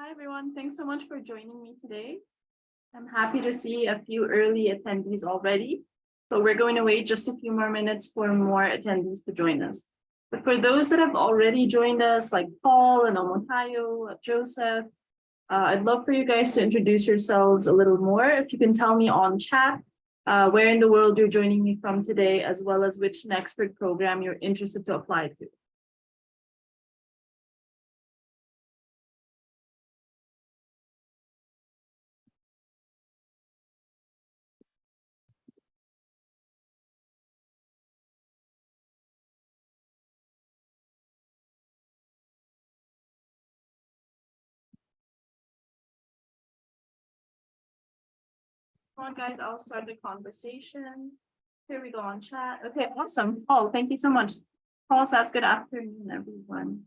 Hi, everyone. Thanks so much for joining me today. I'm happy to see a few early attendees already, but we're going to wait just a few more minutes for more attendees to join us. But for those that have already joined us, like Paul and Omotayo, Joseph, I'd love for you guys to introduce yourselves a little more. If you can tell me on chat where in the world you're joining me from today, as well as which Nexford program you're interested to apply to. Come on, guys, I'll start the conversation. Here we go on chat. Okay, awesome. Paul, thank you so much. Paul says good afternoon, everyone.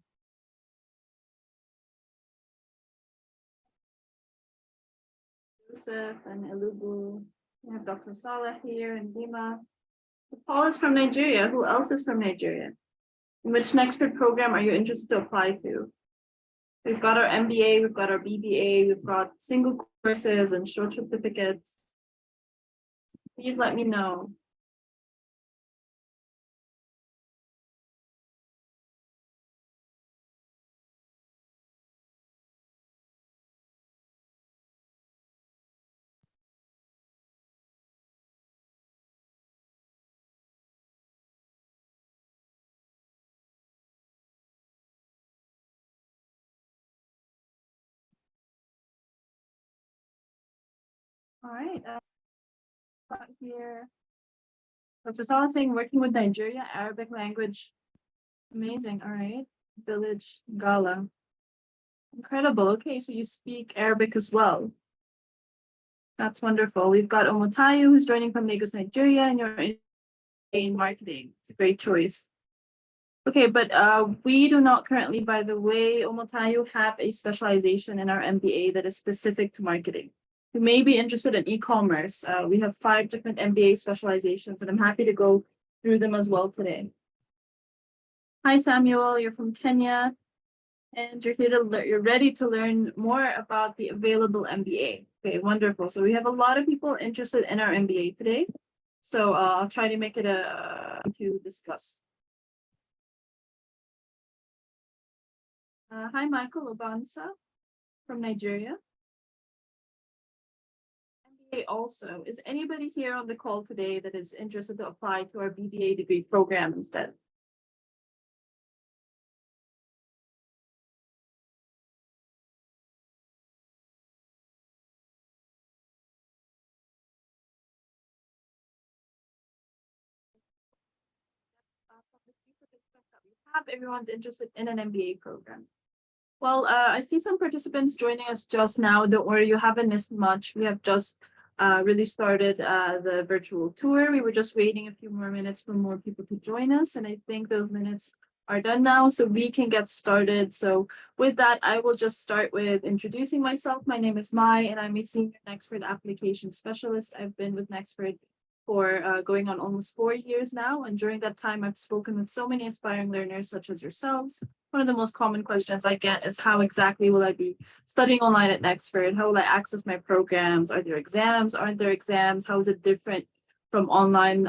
Joseph and Elubu. We have Dr. Salah here and Dima. Paul is from Nigeria. Who else is from Nigeria? In which Nexford program are you interested to apply to? We've got our MBA, we've got our BBA, we've got single courses and short certificates. Please let me know. All right, here. Dr. Salah saying working with Nigeria, Arabic language. Amazing. All right. Village Gala. Incredible. Okay, so you speak Arabic as well. That's wonderful. We've got Omotayo, who's joining from Lagos, Nigeria, and you're in marketing. It's a great choice. Okay, but we do not currently, by the way, Omotayo, have a specialization in our MBA that is specific to marketing. You may be interested in e-commerce. We have 5 different MBA specializations, and I'm happy to go through them as well today. Hi, Samuel, you're from Kenya, and you're here to you're ready to learn more about the available MBA. Okay, wonderful. So we have a lot of people interested in our MBA today. So I'll try to make it to discuss. Hi, Michael Obansa from Nigeria. MBA also. Is anybody here on the call today that is interested to apply to our BBA degree program instead? Have everyone's interested in an MBA program. Well, I see some participants joining us just now. Don't worry, you haven't missed much. We have just really started the virtual tour. We were just waiting a few more minutes for more people to join us, and I think those minutes are done now, so we can get started. So with that, I will just start with introducing myself. My name is Mai, and I'm a senior Nexford Application Specialist. I've been with Nexford for going on almost 4 years now, and during that time, I've spoken with so many aspiring learners such as yourselves. One of the most common questions I get is how exactly will I be studying online at Nexford? How will I access my programs? Are there exams? Aren't there exams? How is it different from online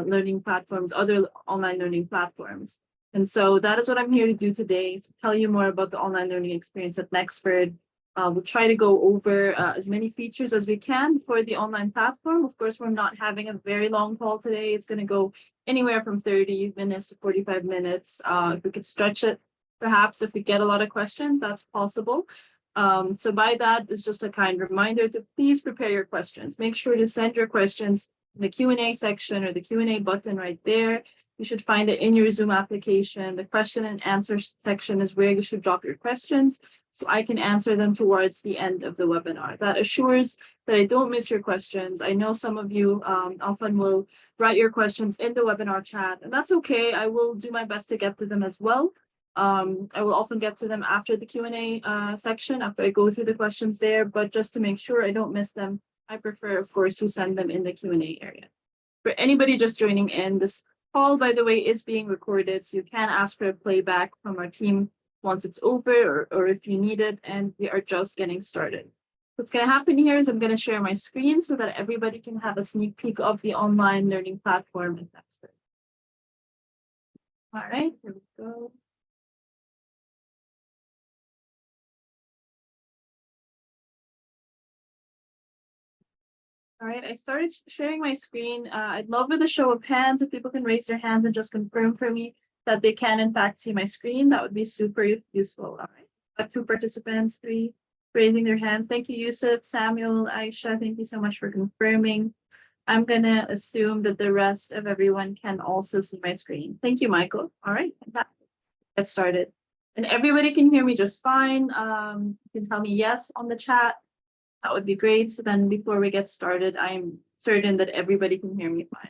learning platforms, other online learning platforms? And so that is what I'm here to do today, is to tell you more about the online learning experience at Nexford. We'll try to go over as many features as we can for the online platform. Of course, we're not having a very long call today. It's going to go anywhere from 30 minutes to 45 minutes. If we could stretch it, perhaps if we get a lot of questions, that's possible. So by that, it's just a kind reminder to please prepare your questions. Make sure to send your questions in the Q&A section or the Q&A button right there. You should find it in your Zoom application. The question and answer section is where you should drop your questions, so I can answer them towards the end of the webinar. That assures that I don't miss your questions. I know some of you often will write your questions in the webinar chat, and that's okay. I will do my best to get to them as well. I will often get to them after the Q&A section, after I go through the questions there, but just to make sure I don't miss them, I prefer, of course, to send them in the Q&A area. For anybody just joining in, this call, by the way, is being recorded, so you can ask for a playback from our team once it's over or if you need it, and we are just getting started. What's going to happen here is I'm going to share my screen so that everybody can have a sneak peek of the online learning platform in Nexford. All right, here we go. All right, I started sharing my screen. I'd love with a show of hands if people can raise their hands and just confirm for me that they can in fact see my screen. That would be super useful. All right, 2 participants, 3 raising their hands. Thank you, Yusuf, Samuel, Aisha. Thank you so much for confirming. I'm gonna assume that the rest of everyone can also see my screen. Thank you, Michael. All right, fantastic. Get started. And everybody can hear me just fine. You can tell me yes on the chat. That would be great. So then before we get started, I'm certain that everybody can hear me fine.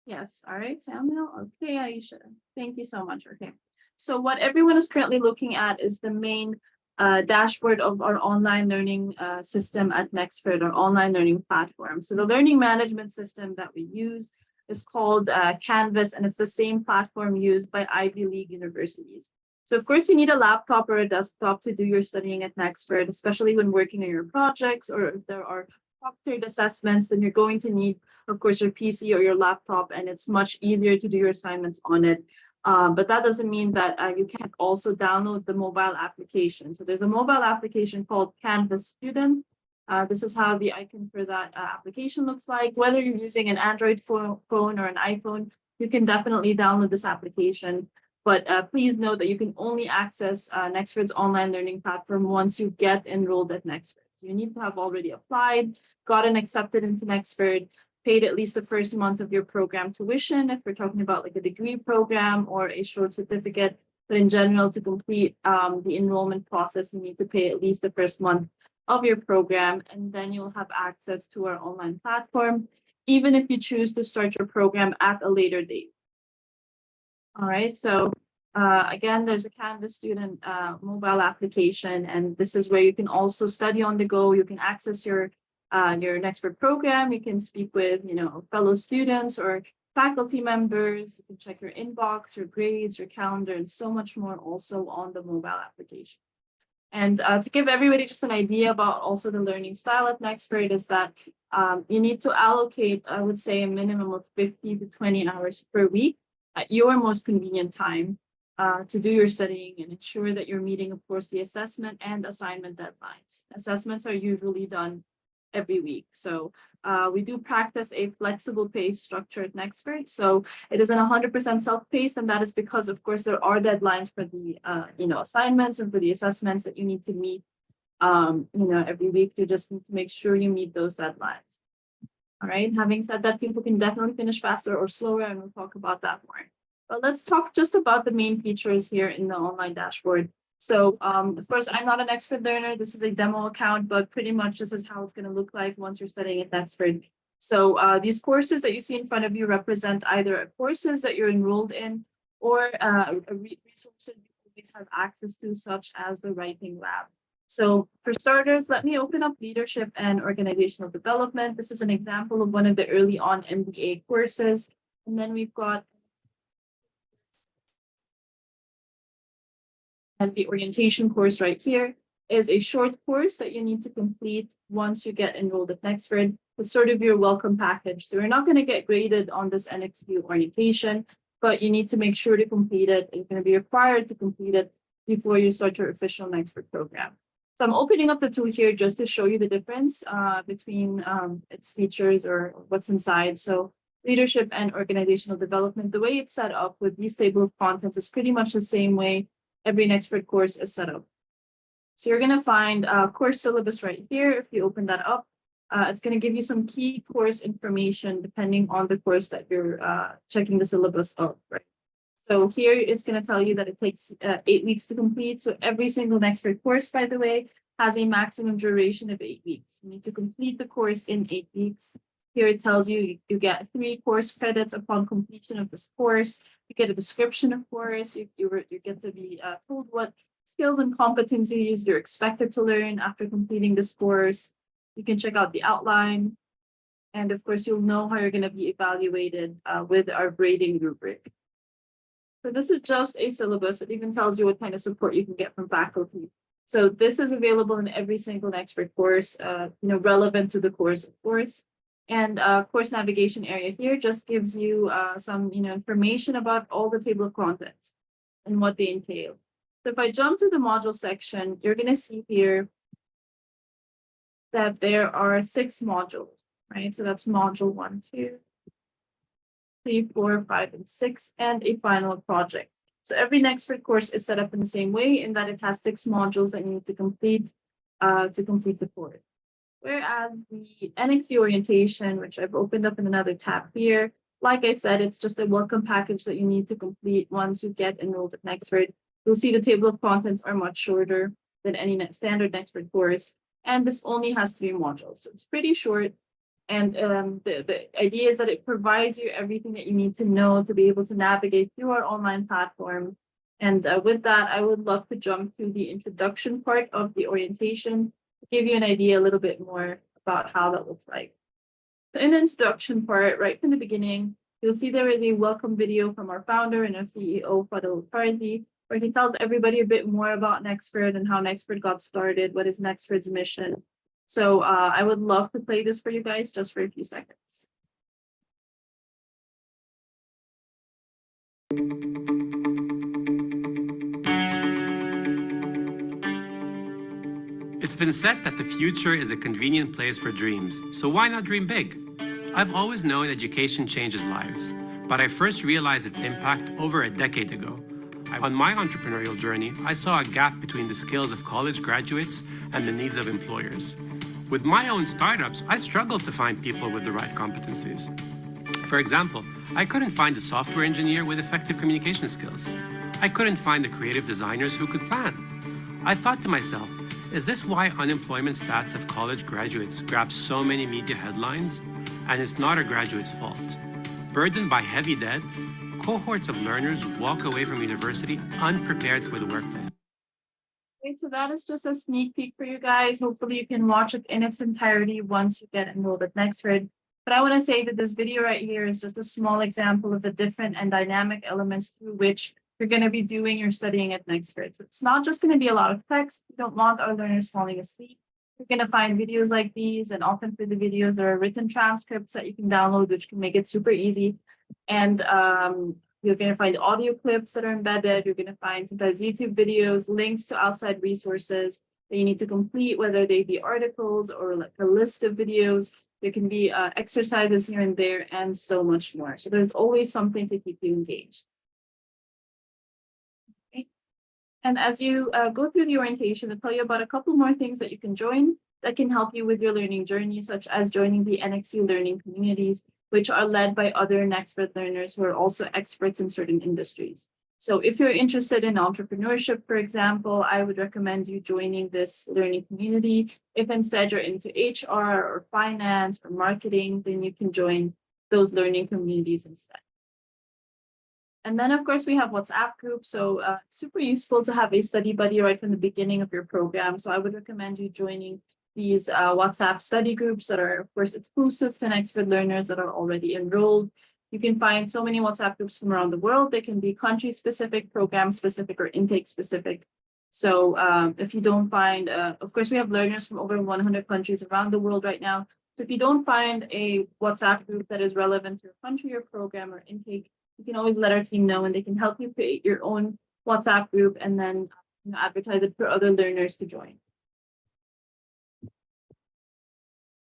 Yes, all right, Samuel. Okay, Aisha. Thank you so much. Okay. So what everyone is currently looking at is the main dashboard of our online learning system at Nexford, our online learning platform. So the learning management system that we use is called Canvas, and it's the same platform used by Ivy League universities. So of course you need a laptop or a desktop to do your studying at Nexford, especially when working on your projects, or if there are proctored assessments, then you're going to need, of course, your PC or your laptop, and it's much easier to do your assignments on it. But that doesn't mean that you can't also download the mobile application. So there's a mobile application called Canvas Student. This is how the icon for that application looks like. Whether you're using an Android phone or an iPhone, you can definitely download this application. But please note that you can only access Nexford's online learning platform once you get enrolled at Nexford. You need to have already applied, gotten accepted into Nexford, paid at least the first month of your program tuition, if we're talking about like a degree program or a short certificate. But in general, to complete the enrollment process, you need to pay at least the first month of your program, and then you'll have access to our online platform, even if you choose to start your program at a later date. All right, so again, there's a Canvas student mobile application, and this is where you can also study on the go. You can access your Nexford program. You can speak with, fellow students or faculty members. You can check your inbox, your grades, your calendar, and so much more also on the mobile application. And to give everybody just an idea about also the learning style at Nexford is that you need to allocate, I would say, a minimum of 50 to 20 hours per week at your most convenient time to do your studying and ensure that you're meeting, of course, the assessment and assignment deadlines. Assessments are usually done every week. So we do practice a flexible pace structure at Nexford. So it isn't 100% self-paced, and that is because, of course, there are deadlines for the assignments and for the assessments that you need to meet every week. You just need to make sure you meet those deadlines. All right, having said that, people can definitely finish faster or slower, and we'll talk about that more. But let's talk just about the main features here in the online dashboard. So of course, I'm not an Nexford learner. This is a demo account, but pretty much this is how it's going to look like once you're studying at Nexford. So these courses that you see in front of you represent either courses that you're enrolled in or resources you always have access to, such as the writing lab. So for starters, let me open up leadership and organizational development. This is an example of one of the early on MBA courses. And then we've got the orientation course right here is a short course that you need to complete once you get enrolled at Nexford. It's sort of your welcome package. So you're not going to get graded on this NXU orientation, but you need to make sure to complete it. You're going to be required to complete it before you start your official Nexford program. So I'm opening up the tool here just to show you the difference between its features or what's inside. So leadership and organizational development, the way it's set up with these table of contents is pretty much the same way every Nexford course is set up. So you're going to find course syllabus right here. If you open that up, it's going to give you some key course information depending on the course that you're checking the syllabus of, right? So here it's going to tell you that it takes 8 weeks to complete. So every single Nexford course, by the way, has a maximum duration of 8 weeks. You need to complete the course in 8 weeks. Here it tells you you get 3 course credits upon completion of this course. You get a description of course. You get to be told what skills and competencies you're expected to learn after completing this course. You can check out the outline. And of course, you'll know how you're going to be evaluated with our grading rubric. So this is just a syllabus. It even tells you what kind of support you can get from faculty. So this is available in every single Nexford course, relevant to the course, of course. And course navigation area here just gives you some, information about all the table of contents and what they entail. So if I jump to the module section, you're going to see here that there are 6 modules, right? So that's module 1, 2, 3, 4, 5, and 6, and a final project. So every Nexford course is set up in the same way in that it has 6 modules that you need to complete the course. Whereas the NXU Orientation, which I've opened up in another tab here, like I said, it's just a welcome package that you need to complete once you get enrolled at Nexford. You'll see the table of contents are much shorter than any standard Nexford course, and this only has 3 modules. So it's pretty short. And the idea is that it provides you everything that you need to know to be able to navigate through our online platform. And with that, I would love to jump to the introduction part of the orientation to give you an idea a little bit more about how that looks like. So in the introduction part, right from the beginning, you'll see there is a welcome video from our founder and our CEO, Fadil Farzi, where he tells everybody a bit more about Nexford and how Nexford got started, what is Nexford's mission. So I would love to play this for you guys just for a few seconds. It's been said that the future is a convenient place for dreams, so why not dream big? I've always known education changes lives, but I first realized its impact over a decade ago. On my entrepreneurial journey, I saw a gap between the skills of college graduates and the needs of employers. With my own startups, I struggled to find people with the right competencies. For example, I couldn't find a software engineer with effective communication skills. I couldn't find the creative designers who could plan. I thought to myself, is this why unemployment stats of college graduates grab so many media headlines? And it's not our graduates' fault. Burdened by heavy debt, cohorts of learners walk away from university unprepared for the workplace. Okay, so that is just a sneak peek for you guys. Hopefully you can watch it in its entirety once you get enrolled at Nexford. But I want to say that this video right here is just a small example of the different and dynamic elements through which you're going to be doing your studying at Nexford. So it's not just going to be a lot of text. We don't want our learners falling asleep. You're going to find videos like these, and often for the videos there are written transcripts that you can download, which can make it super easy. And you're going to find audio clips that are embedded. You're going to find sometimes YouTube videos, links to outside resources that you need to complete, whether they be articles or like a list of videos. There can be exercises here and there, and so much more. So there's always something to keep you engaged. Okay. And as you go through the orientation, I'll tell you about a couple more things that you can join that can help you with your learning journey, such as joining the NXU learning communities, which are led by other Nexford learners who are also experts in certain industries. So if you're interested in entrepreneurship, for example, I would recommend you joining this learning community. If instead you're into HR or finance or marketing, then you can join those learning communities instead. And then, of course, we have WhatsApp groups. So super useful to have a study buddy right from the beginning of your program. So I would recommend you joining these WhatsApp study groups that are, of course, exclusive to Nexford learners that are already enrolled. You can find so many WhatsApp groups from around the world. They can be country-specific, program-specific, or intake-specific. So if you don't find, of course, we have learners from over 100 countries around the world right now. So if you don't find a WhatsApp group that is relevant to your country or program or intake, you can always let our team know, and they can help you create your own WhatsApp group and then advertise it for other learners to join.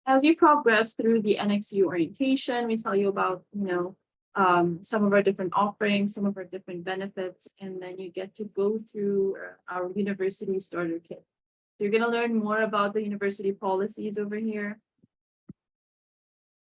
As you progress through the NXU orientation, we tell you about, some of our different offerings, some of our different benefits, and then you get to go through our university starter kit. So you're going to learn more about the university policies over here.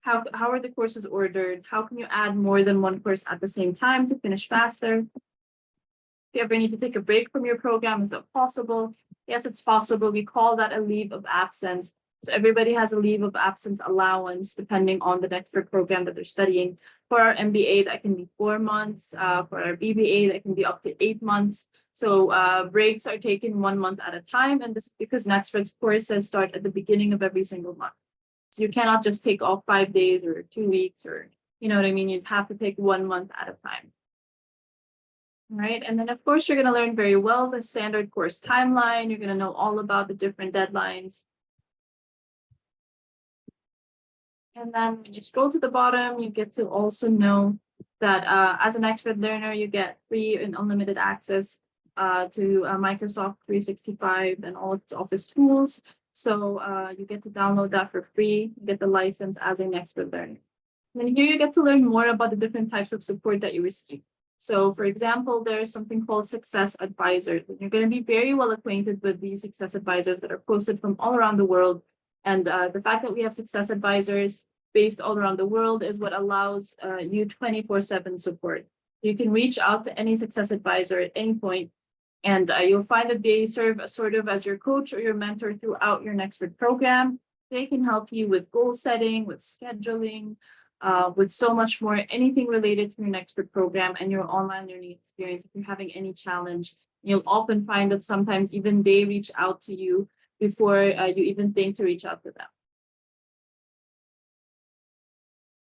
How are the courses ordered? How can you add more than one course at the same time to finish faster? If you ever need to take a break from your program, is that possible? Yes, it's possible. We call that a leave of absence. So everybody has a leave of absence allowance depending on the Nexford program that they're studying. For our MBA, that can be 4 months. For our BBA, that can be up to 8 months. So breaks are taken 1 month at a time. And this is because Nexford's courses start at the beginning of every single month. So you cannot just take off 5 days or 2 weeks, or you know what I mean? You'd have to take 1 month at a time. All right, and then of course you're going to learn very well the standard course timeline. You're going to know all about the different deadlines. And then when you scroll to the bottom, you get to also know that as an Nexford learner, you get free and unlimited access to Microsoft 365 and all its Office tools. So you get to download that for free, you get the license as a Nexford learner. And then here you get to learn more about the different types of support that you receive. So for example, there's something called Success Advisors. And you're going to be very well acquainted with these Success Advisors that are posted from all around the world. And the fact that we have Success Advisors based all around the world is what allows you 24/7 support. You can reach out to any Success Advisor at any point, and you'll find that they serve sort of as your coach or your mentor throughout your Nexford program. They can help you with goal setting, with scheduling, with so much more, anything related to your Nexford program and your online learning experience. If you're having any challenge, you'll often find that sometimes even they reach out to you before you even think to reach out to them.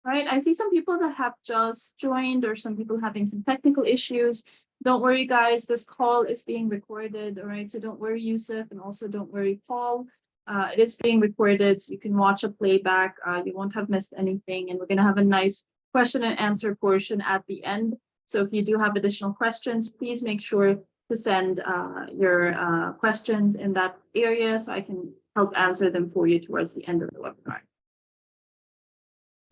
All right, I see some people that have just joined or some people having some technical issues. Don't worry, guys, this call is being recorded, all right? So don't worry, Yusuf, and also don't worry, Paul. It is being recorded, so you can watch a playback. You won't have missed anything, and we're going to have a nice question and answer portion at the end. So if you do have additional questions, please make sure to send your questions in that area so I can help answer them for you towards the end of the webinar.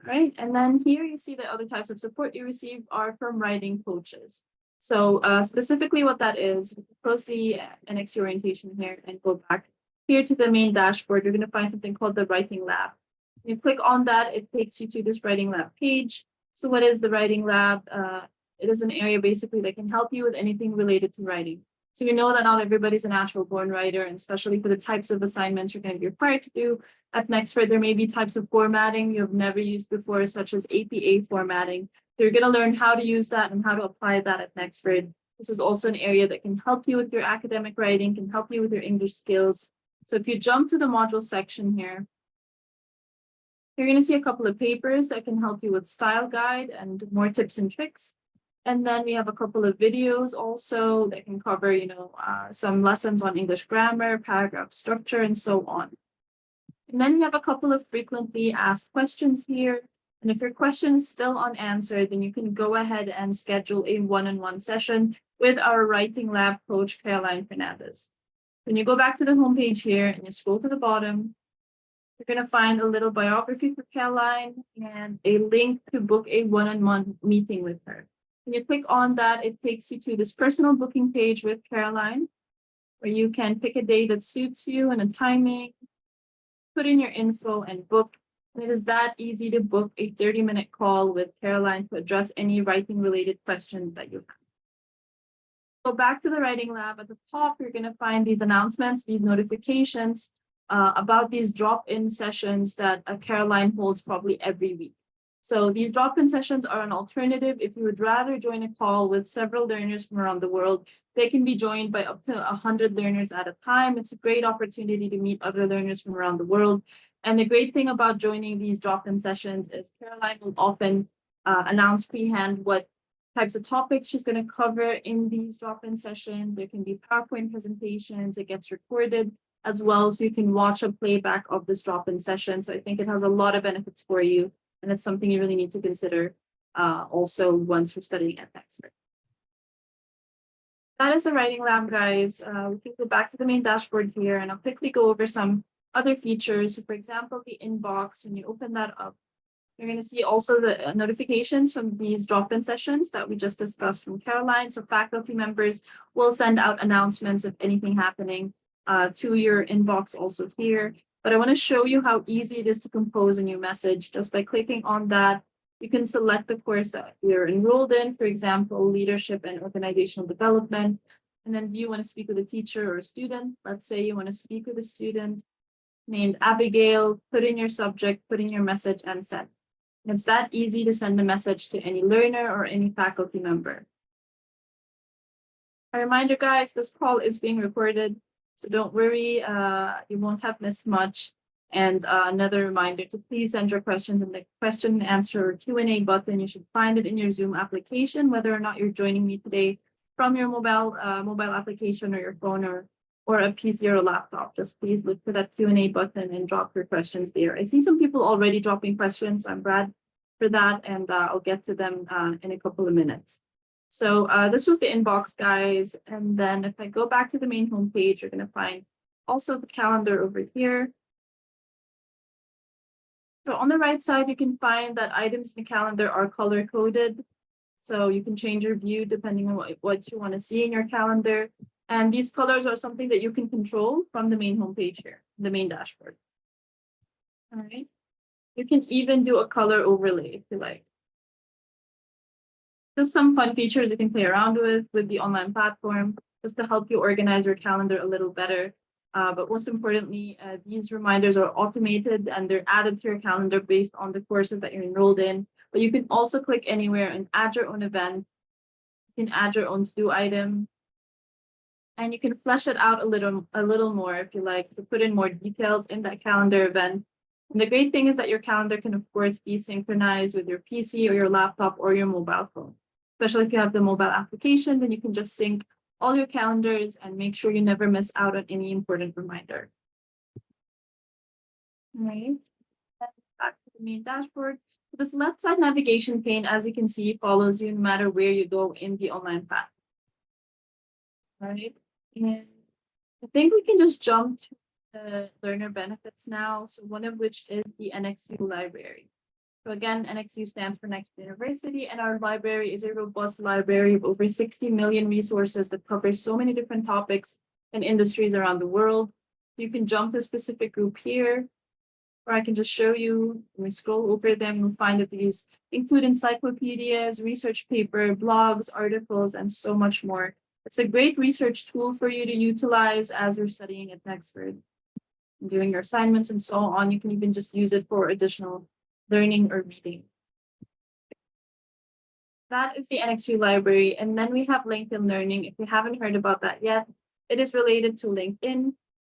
Right, and then here you see the other types of support you receive are from writing coaches. So specifically what that is, close the NXU Orientation here and go back here to the main dashboard. You're going to find something called the Writing Lab. You click on that, it takes you to this Writing Lab page. So what is the Writing Lab? It is an area basically that can help you with anything related to writing. So you know that not everybody's a natural born writer, and especially for the types of assignments you're going to be required to do at Nexford, there may be types of formatting you've never used before, such as APA formatting. So you're going to learn how to use that and how to apply that at Nexford. This is also an area that can help you with your academic writing, can help you with your English skills. So if you jump to the module section here, you're going to see a couple of papers that can help you with style guide and more tips and tricks. And then we have a couple of videos also that can cover, some lessons on English grammar, paragraph structure, and so on. And then we have a couple of frequently asked questions here. And if your question is still unanswered, then you can go ahead and schedule a one-on-one session with our Writing Lab coach, Caroline Fernandez. When you go back to the homepage here and you scroll to the bottom, you're going to find a little biography for Caroline and a link to book a one-on-one meeting with her. When you click on that, it takes you to this personal booking page with Caroline, where you can pick a day that suits you and a timing, put in your info and book. And it is that easy to book a 30-minute call with Caroline to address any writing-related questions that you have. So back to the Writing Lab, at the top, you're going to find these announcements, these notifications about these drop-in sessions that Caroline holds probably every week. So these drop-in sessions are an alternative. If you would rather join a call with several learners from around the world, they can be joined by up to 100 learners at a time. It's a great opportunity to meet other learners from around the world. And the great thing about joining these drop-in sessions is Caroline will often announce freehand what types of topics she's going to cover in these drop-in sessions. There can be PowerPoint presentations, it gets recorded as well, so you can watch a playback of this drop-in session. So I think it has a lot of benefits for you. And it's something you really need to consider also once you're studying at Nexford. That is the Writing Lab, guys. We can go back to the main dashboard here, and I'll quickly go over some other features. So for example, the inbox, when you open that up, you're going to see also the notifications from these drop-in sessions that we just discussed from Caroline. So faculty members will send out announcements of anything happening to your inbox also here. But I want to show you how easy it is to compose a new message. Just by clicking on that, you can select the course that you're enrolled in, for example, leadership and organizational development. And then do you want to speak with a teacher or a student? Let's say you want to speak with a student named Abigail, put in your subject, put in your message, and send. And it's that easy to send a message to any learner or any faculty member. A reminder, guys, this call is being recorded. So don't worry, you won't have missed much. And another reminder to please send your questions in the question and answer or Q&A button. You should find it in your Zoom application, whether or not you're joining me today from your mobile application or your phone or a PC or a laptop. Just please look for that Q&A button and drop your questions there. I see some people already dropping questions. I'm glad for that, and I'll get to them in a couple of minutes. So this was the inbox, guys. And then if I go back to the main homepage, you're going to find also the calendar over here. So on the right side, you can find that items in the calendar are color coded. So you can change your view depending on what you want to see in your calendar. And these colors are something that you can control from the main homepage here, the main dashboard. All right. You can even do a color overlay if you like. Just some fun features you can play around with the online platform, just to help you organize your calendar a little better. But most importantly, these reminders are automated and they're added to your calendar based on the courses that you're enrolled in. But you can also click anywhere and add your own event. You can add your own to-do item. And you can flesh it out a little more if you like, to put in more details in that calendar event. And the great thing is that your calendar can, of course, be synchronized with your PC or your laptop or your mobile phone. Especially if you have the mobile application, then you can just sync all your calendars and make sure you never miss out on any important reminder. All right, back to the main dashboard. So this left side navigation pane, as you can see, follows you no matter where you go in the online path. All right, and I think we can just jump to the learner benefits now. So one of which is the NXU library. So again, NXU stands for Nexford University, and our library is a robust library of over 60 million resources that covers so many different topics and industries around the world. You can jump to a specific group here, or I can just show you. When we scroll over them, you'll find that these include encyclopedias, research paper, blogs, articles, and so much more. It's a great research tool for you to utilize as you're studying at Nexford, doing your assignments and so on. You can even just use it for additional learning or reading. That is the NXU library. And then we have LinkedIn Learning. If you haven't heard about that yet, it is related to LinkedIn.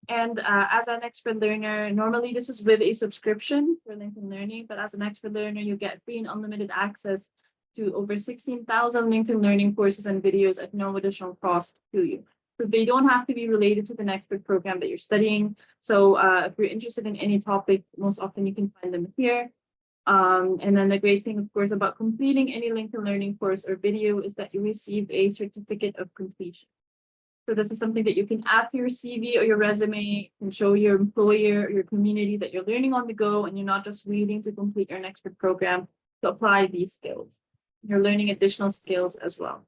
And as an Nexford learner, normally this is with a subscription for LinkedIn Learning, but as an Nexford learner, you get free and unlimited access to over 16,000 LinkedIn Learning courses and videos at no additional cost to you. So they don't have to be related to the Nexford program that you're studying. So if you're interested in any topic, most often you can find them here. And then the great thing, of course, about completing any LinkedIn Learning course or video is that you receive a certificate of completion. So this is something that you can add to your CV or your resume and show your employer or your community that you're learning on the go and you're not just waiting to complete your Nexford program to apply these skills. You're learning additional skills as well.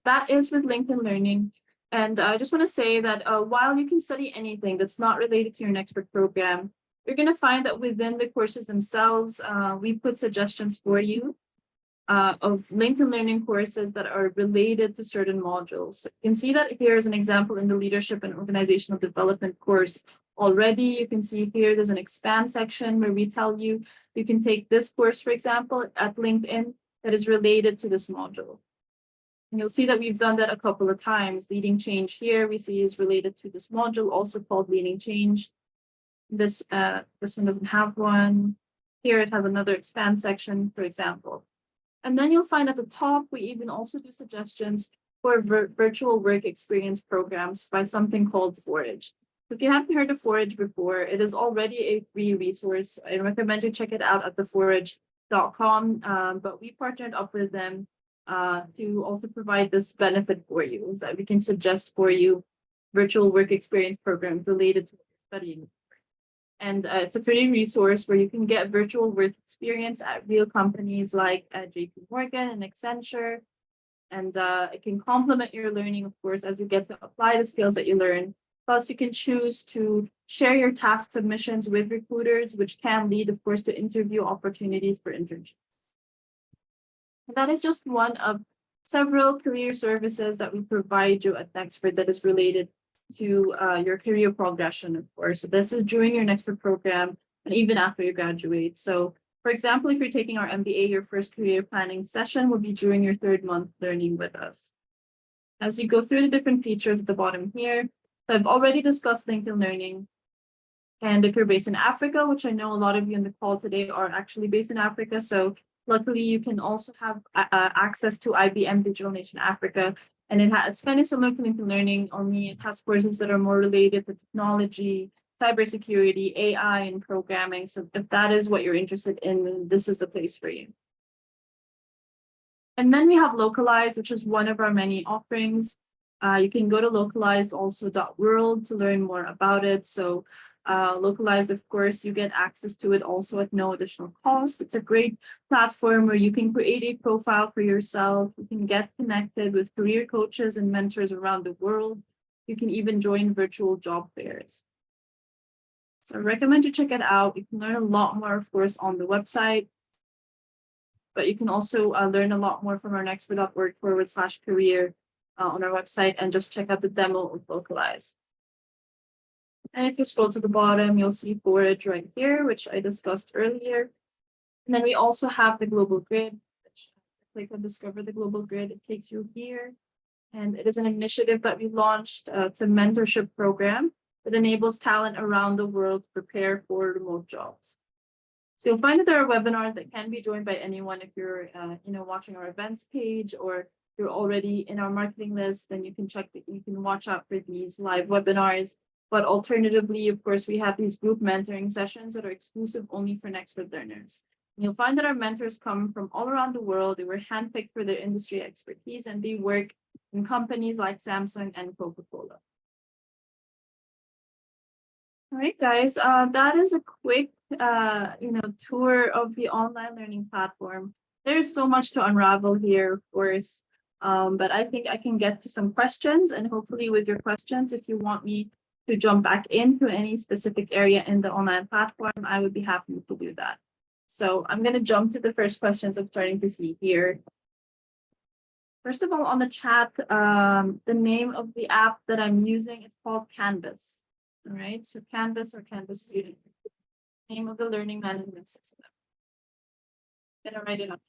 That is with LinkedIn Learning. And I just want to say that while you can study anything that's not related to your Nexford program, you're going to find that within the courses themselves, we put suggestions for you of LinkedIn Learning courses that are related to certain modules. So you can see that here is an example in the Leadership and Organizational Development course already. You can see here there's an expand section where we tell you you can take this course, for example, at LinkedIn that is related to this module. And you'll see that we've done that a couple of times. Leading Change here we see is related to this module, also called Leading Change. This one doesn't have one. Here it has another expand section, for example. And then you'll find at the top, we even also do suggestions for virtual work experience programs by something called Forage. So if you haven't heard of Forage before, it is already a free resource. I recommend you check it out at theforage.com. But we partnered up with them to also provide this benefit for you, so that we can suggest for you virtual work experience programs related to studying. And it's a free resource where you can get virtual work experience at real companies like JP Morgan and Accenture. And it can complement your learning, of course, as you get to apply the skills that you learn. Plus, you can choose to share your task submissions with recruiters, which can lead, of course, to interview opportunities for internships. And that is just one of several career services that we provide you at Nexford that is related to your career progression, of course. So this is during your Nexford program and even after you graduate. So for example, if you're taking our MBA, your first career planning session will be during your 3rd month learning with us. As you go through the different features at the bottom here, so I've already discussed LinkedIn Learning. And if you're based in Africa, which I know a lot of you in the call today are actually based in Africa, so luckily you can also have access to IBM Digital Nation Africa. And it's kind of similar to LinkedIn Learning, only it has courses that are more related to technology, cybersecurity, AI, and programming. So if that is what you're interested in, then this is the place for you. And then we have Localized, which is one of our many offerings. You can go to localized.also.world to learn more about it. So Localized, of course, you get access to it also at no additional cost. It's a great platform where you can create a profile for yourself. You can get connected with career coaches and mentors around the world. You can even join virtual job fairs. So I recommend you check it out. You can learn a lot more, of course, on the website, but you can also learn a lot more from our nexford.org/career on our website, and just check out the demo of Localized. And if you scroll to the bottom, you'll see Forage right here, which I discussed earlier. And then we also have the Global Grid, which click on Discover the Global Grid, it takes you here. And it is an initiative that we launched. It's a mentorship program that enables talent around the world to prepare for remote jobs. So you'll find that there are webinars that can be joined by anyone. If you're watching our events page, or you're already in our marketing list, then you can watch out for these live webinars. But alternatively, of course, we have these group mentoring sessions that are exclusive only for Nexford learners. And you'll find that our mentors come from all around the world. They were handpicked for their industry expertise, and they work in companies like Samsung and Coca-Cola. All right, guys, that is a quick tour of the online learning platform. There's so much to unravel here, of course, but I think I can get to some questions, and hopefully with your questions, if you want me to jump back into any specific area in the online platform, I would be happy to do that. So I'm going to jump to the first questions I'm starting to see here. First of all, on the chat, the name of the app that I'm using is called Canvas. All right, so Canvas or Canvas Student, name of the learning management system. I'm going to write it up.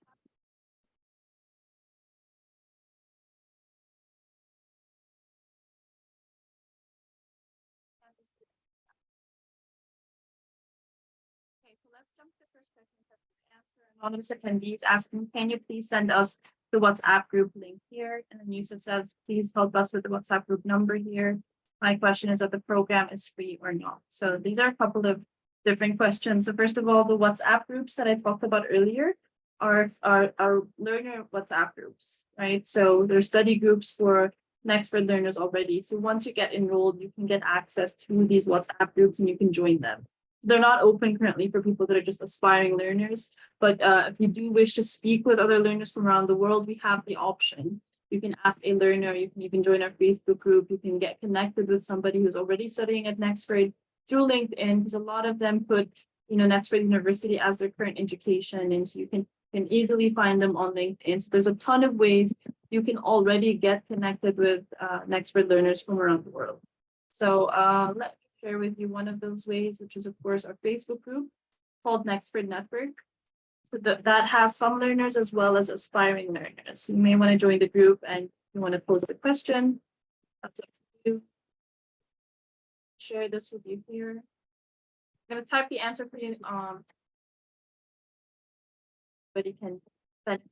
Okay, so let's jump to the first question. Anonymous attendees asking, can you please send us the WhatsApp group link here? And then Yusuf says, please help us with the WhatsApp group number here. My question is that the program is free or not. So these are a couple of different questions. So first of all, the WhatsApp groups that I talked about earlier are learner WhatsApp groups, right? So there's study groups for Nexford learners already. So once you get enrolled, you can get access to these WhatsApp groups and you can join them. They're not open currently for people that are just aspiring learners, but if you do wish to speak with other learners from around the world, we have the option. You can ask a learner, you can join our Facebook group, you can get connected with somebody who's already studying at Nexford through LinkedIn, because a lot of them put, Nexford University as their current education, and so you can easily find them on LinkedIn. So there's a ton of ways you can already get connected with Nexford learners from around the world. So let me share with you one of those ways, which is, of course, our Facebook group called Nexford Network. So that has some learners as well as aspiring learners. You may want to join the group, and you want to pose the question. That's up to you. Share this with you here. I'm going to type the answer for you. But you can benefit.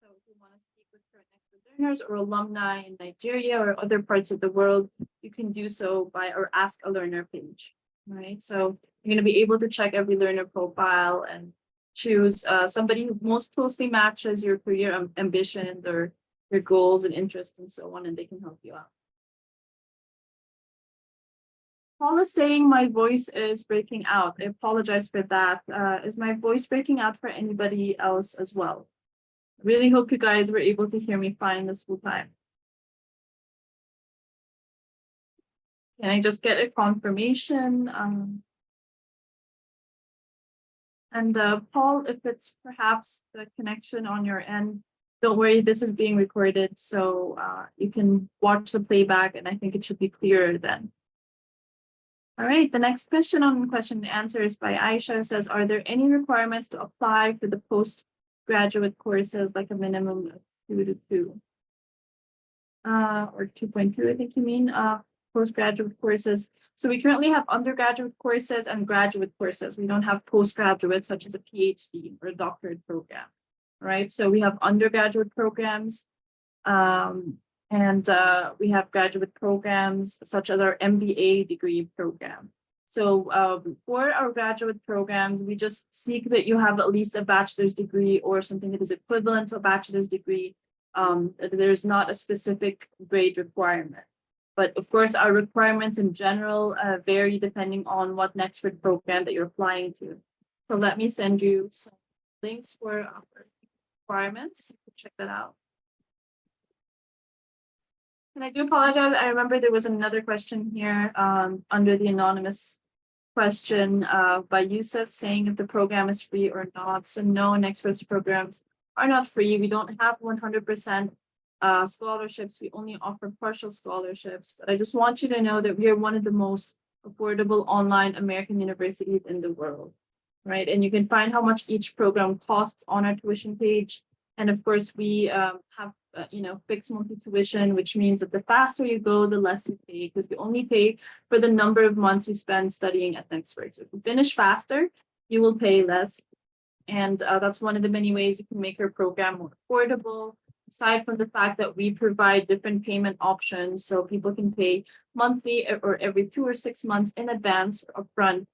So if you want to speak with current Nexford learners or alumni in Nigeria or other parts of the world, you can do so by our Ask a Learner page, right? So you're going to be able to check every learner profile and choose somebody who most closely matches your career ambition, or your goals and interests and so on, and they can help you out. Paul is saying my voice is breaking out. I apologize for that. Is my voice breaking out for anybody else as well? Really hope you guys were able to hear me fine this whole time. Can I just get a confirmation? Paul, if it's perhaps the connection on your end, don't worry, this is being recorded, so you can watch the playback, and I think it should be clearer then. All right, the next question on question and answer is by Aisha. Says, are there any requirements to apply for the postgraduate courses, like a minimum of 2 to 2. Or 2.2, I think you mean, postgraduate courses. So we currently have undergraduate courses and graduate courses. We don't have postgraduate such as a PhD or a doctorate program, right? So we have undergraduate programs, and we have graduate programs such as our MBA degree program. So for our graduate programs, we just seek that you have at least a bachelor's degree or something that is equivalent to a bachelor's degree. There's not a specific grade requirement. But of course, our requirements in general vary depending on what Nexford program that you're applying to. So let me send you some links for our requirements. You can check that out. And I do apologize. I remember there was another question here under the anonymous question by Yusuf saying if the program is free or not. So no, Nexford's programs are not free. We don't have 100% scholarships. We only offer partial scholarships. But I just want you to know that we are one of the most affordable online American universities in the world, right? And you can find how much each program costs on our tuition page. And of course, we have fixed monthly tuition, which means that the faster you go, the less you pay, because you only pay for the number of months you spend studying at Nexford. So if you finish faster, you will pay less. And that's one of the many ways you can make your program more affordable. Aside from the fact that we provide different payment options, so people can pay monthly or every 2 or 6 months in advance or upfront.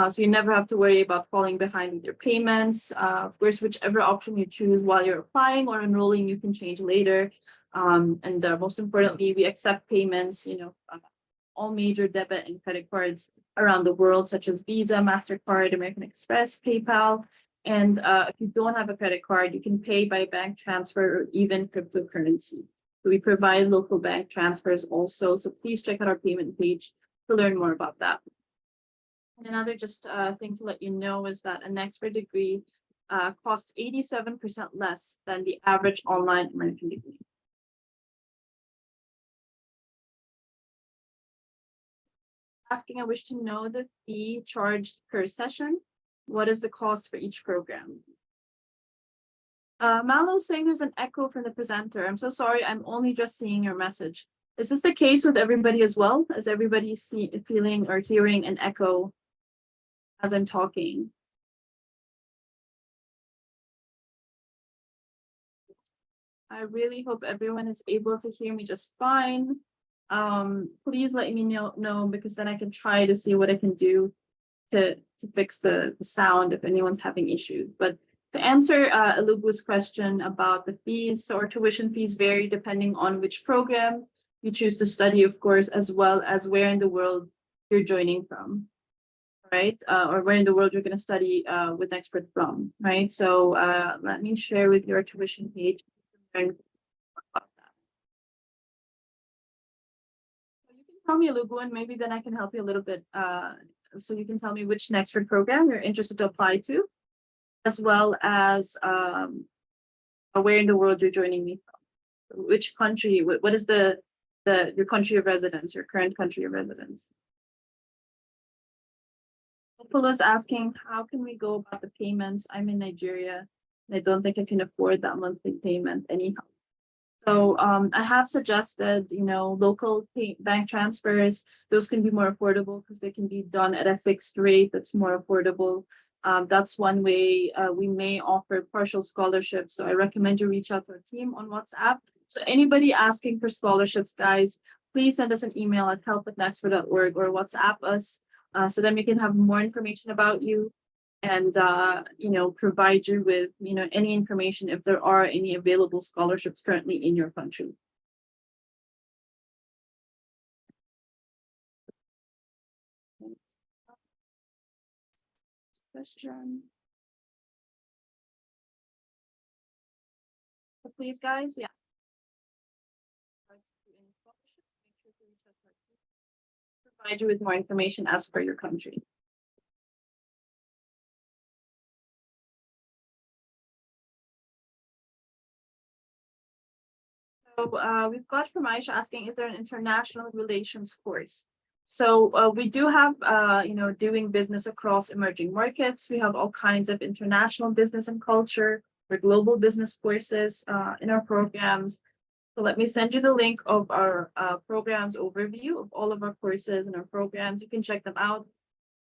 So you never have to worry about falling behind with your payments. Of course, whichever option you choose while you're applying or enrolling, you can change later. And most importantly, we accept payments, all major debit and credit cards around the world, such as Visa, MasterCard, American Express, PayPal. And if you don't have a credit card, you can pay by bank transfer or even cryptocurrency. So we provide local bank transfers also. So please check out our payment page to learn more about that. And another just thing to let you know is that a Nexford degree costs 87% less than the average online American degree. Asking, I wish to know the fee charged per session. What is the cost for each program? Malo's saying there's an echo from the presenter. I'm so sorry, I'm only just seeing your message. Is this the case with everybody as well? Is everybody feeling or hearing an echo as I'm talking? I really hope everyone is able to hear me just fine. Please let me know because then I can try to see what I can do to fix the sound if anyone's having issues. But to answer Alubu's question about the fees, so our tuition fees vary depending on which program you choose to study, of course, as well as where in the world you're joining from, right? Or where in the world you're going to study with Nexford from, right? So let me share with your tuition page. So you can tell me, Alubu, and maybe then I can help you a little bit. So you can tell me which Nexford program you're interested to apply to, as well as where in the world you're joining me from. Which country, what is your country of residence, your current country of residence? Pula's asking, how can we go about the payments? I'm in Nigeria, and I don't think I can afford that monthly payment anyhow. So I have suggested, local bank transfers. Those can be more affordable because they can be done at a fixed rate that's more affordable. That's one way. We may offer partial scholarships. So I recommend you reach out to our team on WhatsApp. So anybody asking for scholarships, guys, please send us an email at help@nexford.org or WhatsApp us so then we can have more information about you and provide you with any information if there are any available scholarships currently in your country. Question. So please, guys, yeah. Provide you with more information as per your country. So we've got from Aisha asking, is there an international relations course? So we do have, doing business across emerging markets. We have all kinds of international business and culture for global business courses in our programs. So let me send you the link of our programs overview of all of our courses and our programs. You can check them out.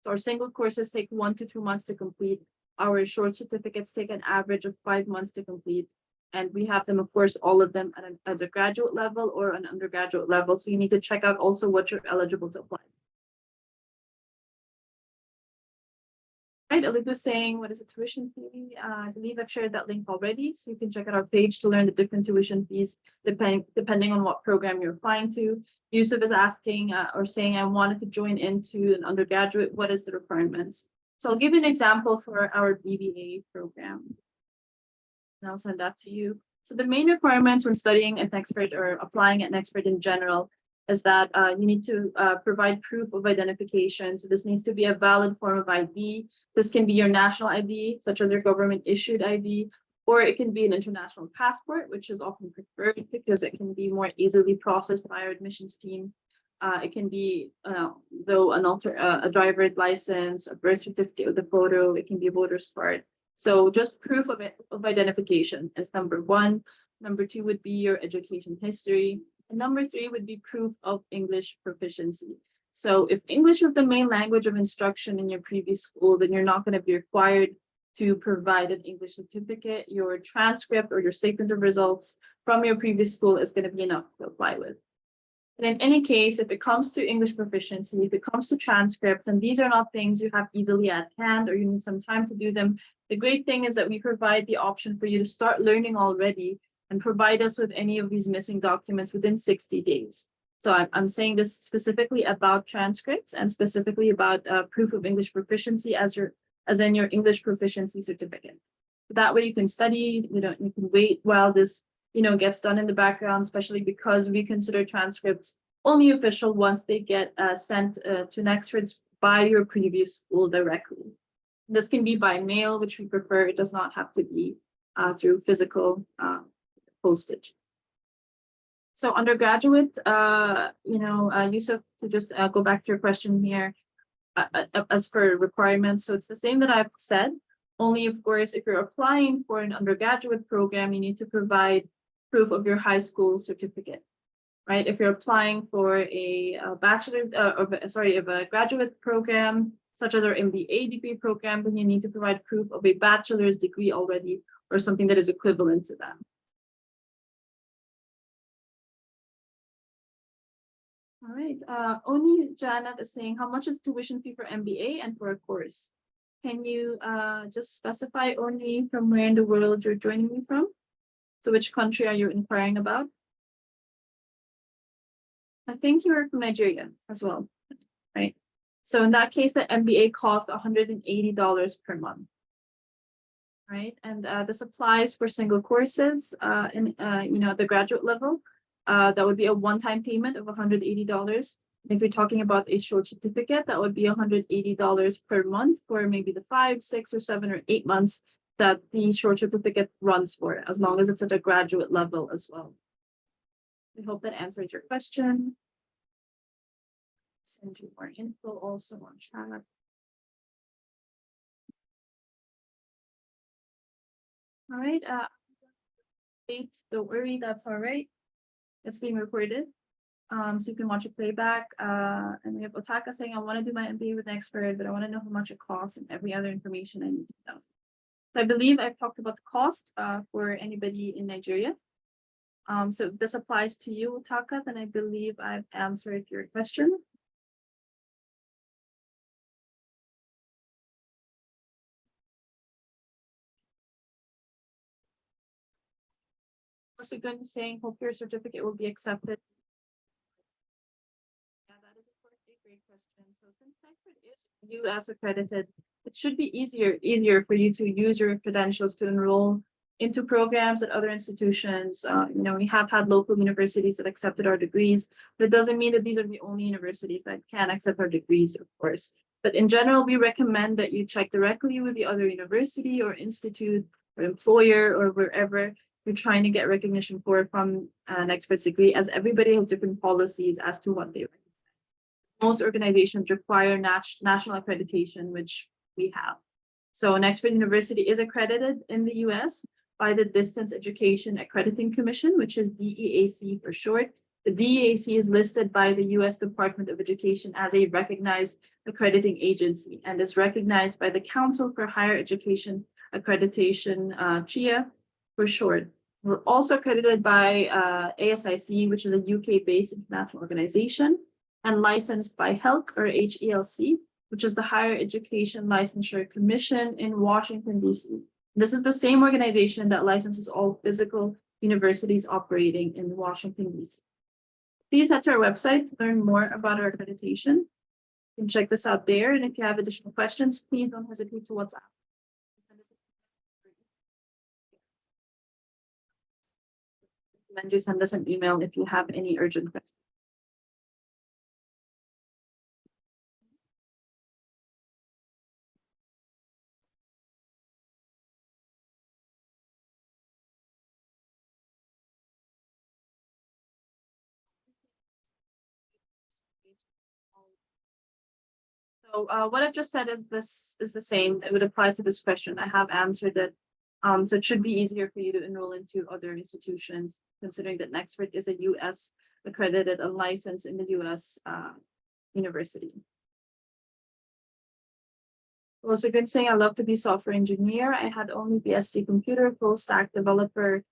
So our single courses take 1 to 2 months to complete. Our short certificates take an average of 5 months to complete. And we have them, of course, all of them at an undergraduate level or an undergraduate level. So you need to check out also what you're eligible to apply. Right, Olivia was saying, what is the tuition fee? I believe I've shared that link already, so you can check out our page to learn the different tuition fees depending on what program you're applying to. Yusuf is asking or saying, I wanted to join into an undergraduate. What is the requirements? So I'll give you an example for our BBA program. And I'll send that to you. So the main requirements when studying at Nexford or applying at Nexford in general is that you need to provide proof of identification. So this needs to be a valid form of ID. This can be your national ID, such as your government issued ID, or it can be an international passport, which is often preferred because it can be more easily processed by our admissions team. It can be, though, a driver's license, a birth certificate with a photo. It can be a voter's card. So just proof of identification is number one. Number two would be your education history. And number three would be proof of English proficiency. So if English is the main language of instruction in your previous school, then you're not going to be required to provide an English certificate. Your transcript or your statement of results from your previous school is going to be enough to apply with. But in any case, if it comes to English proficiency, if it comes to transcripts, and these are not things you have easily at hand or you need some time to do them, the great thing is that we provide the option for you to start learning already and provide us with any of these missing documents within 60 days. So I'm saying this specifically about transcripts and specifically about proof of English proficiency as in your English proficiency certificate. So that way you can study, you can wait while this gets done in the background, especially because we consider transcripts only official once they get sent to Nexford by your previous school directly. This can be by mail, which we prefer. It does not have to be through physical postage. So undergraduate, Yusuf, to just go back to your question here, as for requirements, so it's the same that I've said, only of course, if you're applying for an undergraduate program, you need to provide proof of your high school certificate, right? If you're applying for a bachelor's, of a graduate program, such as our MBA degree program, then you need to provide proof of a bachelor's degree already or something that is equivalent to that. All right, Oni Janet is saying, how much is tuition fee for MBA and for a course? Can you just specify, Oni, from where in the world you're joining me from? So which country are you inquiring about? I think you're from Nigeria as well, right? So in that case, the MBA costs $180 per month, right? And this applies for single courses in the graduate level. That would be a one-time payment of $180. If you're talking about a short certificate, that would be $180 per month for maybe the 5, 6, or 7, or 8 months that the short certificate runs for, as long as it's at a graduate level as well. I hope that answers your question. Send you more info also on chat. All right. Don't worry, that's all right. It's being recorded. So you can watch it playback. And we have Otaka saying, I want to do my MBA with Nexford, but I want to know how much it costs and every other information I need to know. So I believe I've talked about the cost for anybody in Nigeria. So if this applies to you, Otaka, then I believe I've answered your question. Also good saying, hope your certificate will be accepted. Yeah, that is of course a great question. So since Nexford is US accredited, it should be easier for you to use your credentials to enroll into programs at other institutions. We have had local universities that accepted our degrees, but it doesn't mean that these are the only universities that can accept our degrees, of course. But in general, we recommend that you check directly with the other university or institute or employer or wherever you're trying to get recognition for from an expert's degree, as everybody has different policies as to what they recognize. Most organizations require national accreditation, which we have. So Nexford University is accredited in the US. by the Distance Education Accrediting Commission, which is DEAC for short. The DEAC is listed by the U.S. Department of Education as a recognized accrediting agency and is recognized by the Council for Higher Education Accreditation, CHIA for short. We're also accredited by ASIC, which is a UK-based international organization, and licensed by HELC or HELC, which is the Higher Education Licensure Commission in Washington, D.C. This is the same organization that licenses all physical universities operating in Washington, D.C. Please head to our website to learn more about our accreditation. You can check this out there, and if you have additional questions, please don't hesitate to WhatsApp. And just send us an email if you have any urgent questions. So what I've just said is this is the same. It would apply to this question. I have answered it. So it should be easier for you to enroll into other institutions, considering that Nexford is a U.S. accredited and licensed in the U.S. University. Also, good saying I love to be software engineer. I had only BSc computer, full stack developer.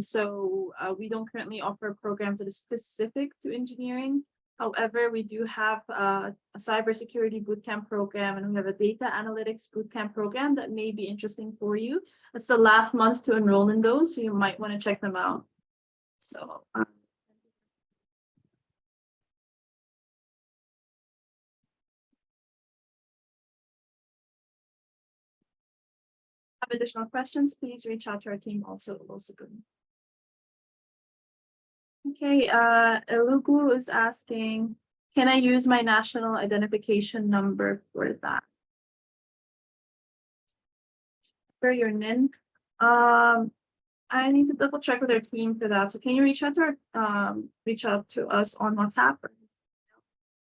So we don't currently offer programs that is specific to engineering. However, we do have a cybersecurity bootcamp program, and we have a data analytics bootcamp program that may be interesting for you. It's the last month to enroll in those, so you might want to check them out. So have additional questions, please reach out to our team also good. Okay, Elugu is asking, can I use my national identification number for that? For your NIN? I need to double check with our team for that. So can you reach out to us on WhatsApp?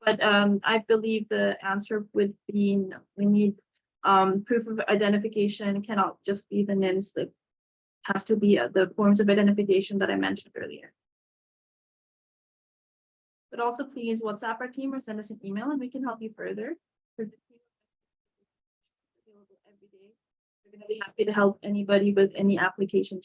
But I believe the answer would be no. We need proof of identification. It cannot just be the NIN slip. It has to be the forms of identification that I mentioned earlier. But also please WhatsApp our team or send us an email and we can help you further. For the team available every day. We're going to be happy to help anybody with any application.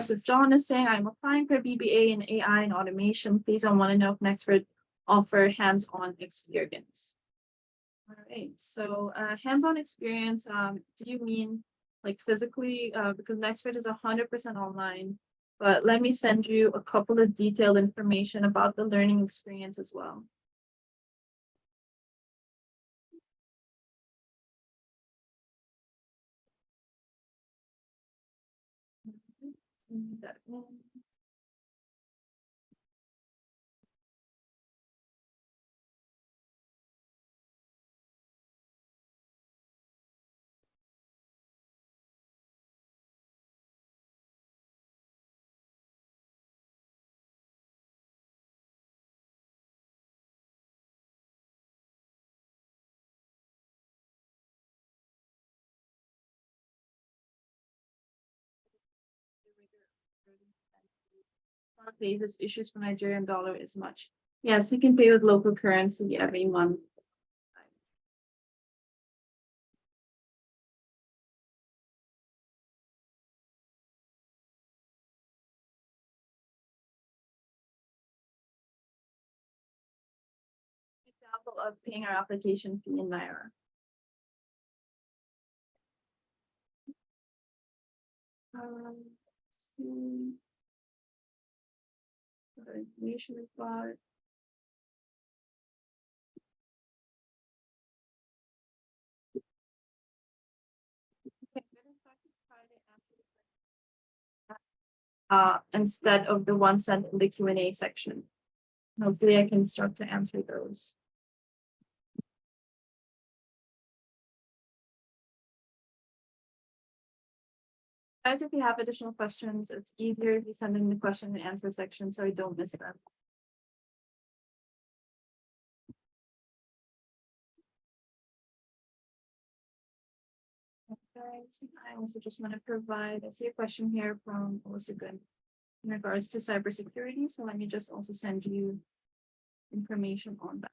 So John is saying, I'm applying for BBA in AI and automation. Please, I want to know if Nexford offer hands-on experience. All right, so hands-on experience, do you mean like physically? Because Nexford is 100% online. But let me send you a couple of detailed information about the learning experience as well. That in. Basis issues for Nigerian dollar is much. Yes, you can pay with local currency every month. Example of paying our application fee in Naira. Let's see. Other information required. Okay, instead of the one sent in the Q&A section. Hopefully I can start to answer those. Guys, if you have additional questions, it's easier if you send in the question and answer section so I don't miss them. guys, I also just want to provide, I see a question here from Osugun in regards to cybersecurity. So let me just also send you information on that.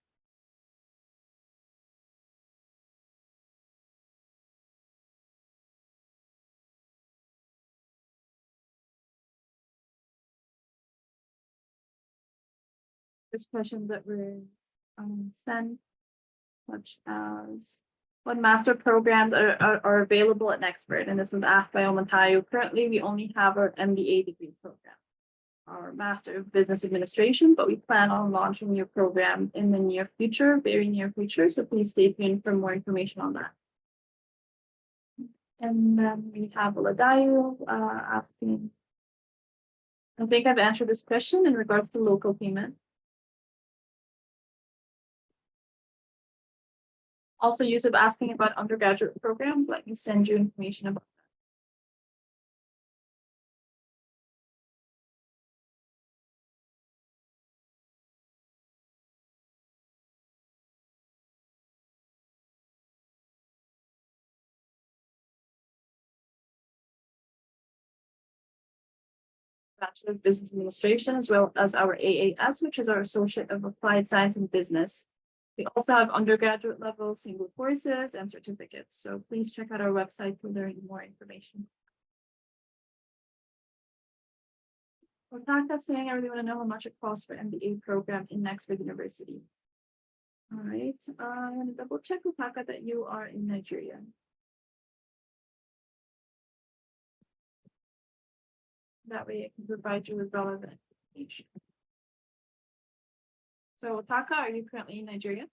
This question that were sent, such as what master programs are available at Nexford, and this was asked by Omontayo. Currently, we only have our MBA degree program, our Master of Business Administration, but we plan on launching a new program in the near future, very near future. So please stay tuned for more information on that. And then we have Oladayo asking, I think I've answered this question in regards to local payment. Also, Yusuf asking about undergraduate programs. Let me send you information about that. Bachelor of Business Administration, as well as our AAS, which is our Associate of Applied Science and Business. We also have undergraduate level single courses and certificates. So please check out our website to learn more information. Otaka saying, I really want to know how much it costs for MBA program in Nexford University. All right, I'm going to double check, Otaka, that you are in Nigeria. That way I can provide you with relevant information. So Otaka, are you currently in Nigeria?